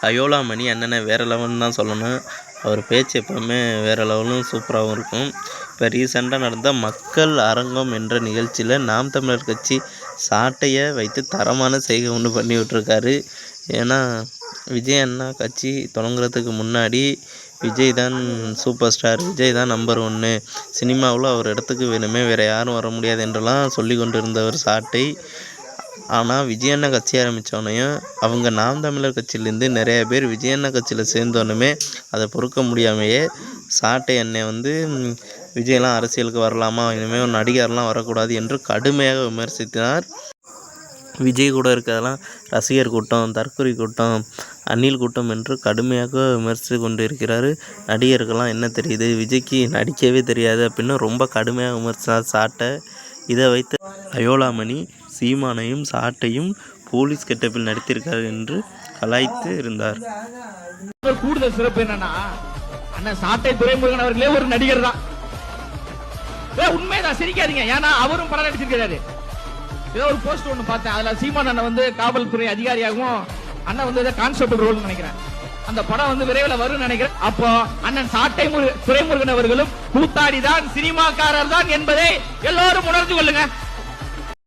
அயோலா மணி அண்ணனை வேறு லெவல்னு தான் சொல்லணும். அவர் பேச்சு எப்போவுமே வேறு லெவலும் சூப்பராகவும் இருக்கும். இப்போ ரீசெண்டாக நடந்த மக்கள் அரங்கம் என்ற நிகழ்ச்சியில் நாம் தமிழர் கட்சி சாட்டையை வைத்து தரமான செய்கை ஒன்று பண்ணி விட்டுருக்காரு. ஏன்னா விஜய் அண்ணா கட்சி தொடங்குறதுக்கு முன்னாடி விஜய் தான் சூப்பர் ஸ்டார், விஜய் தான் நம்பர் 1, சினிமாவில் அவர் இடத்துக்கு வேணுமே வேறு யாரும் வர முடியாது என்றெல்லாம் சொல்லி கொண்டு இருந்தவர் சாட்டை. ஆனால் விஜயண்ணா கட்சி ஆரம்பித்தோன்னையும் அவங்க நாம் தமிழர் கட்சியிலேருந்து நிறைய பேர் விஜயண்ணா கட்சியில் சேர்ந்தோன்னுமே அதை பொறுக்க முடியாமையே சாட்டை அண்ணன் விஜயெல்லாம் அரசியலுக்கு வரலாமா, இனிமேல் ஒரு நடிகர்லாம் வரக்கூடாது என்று கடுமையாக விமர்சித்தார். விஜய் கூட இருக்கிறதெல்லாம் ரசிகர் கூட்டம், தற்கொலை கூட்டம், அணில் கூட்டம் என்று கடுமையாக விமர்சித்து கொண்டு இருக்கிறார். நடிகருக்கெல்லாம் என்ன தெரியுது, விஜய்க்கு நடிக்கவே தெரியாது அப்படின்னு ரொம்ப கடுமையாக விமர்சித்தார் சாட்டை. இதை வைத்து அயோலா மணி சீமானையும் சாட்டையும் போலீஸ் கெட்டப்பில் நடித்திருக்காரு என்று கலாய்த்து இருந்தார். கூடுதல் சிறப்பு என்னன்னா, அண்ணன் சாட்டை துரைமுருகன் அவர்களே ஒரு நடிகர் தான். உண்மைதான், சிரிக்காதீங்க. ஏன்னா அவரும் படம் நடிச்சிருக்கிறாரு. ஏதோ ஒரு போஸ்ட் ஒன்று பார்த்தேன், அதுல சீமான் அண்ணன் காவல்துறை அதிகாரியாகவும் அண்ணன் கான்ஸ்டபிள் ரோல் நினைக்கிறேன். அந்த படம் விரைவில் வரும் நினைக்கிறேன். அப்போ அண்ணன் சாட்டை துரைமுருகன் அவர்களும் கூத்தாடிதான் சினிமாக்காரர் தான் என்பதை எல்லோரும் உணர்ந்து கொள்ளுங்க.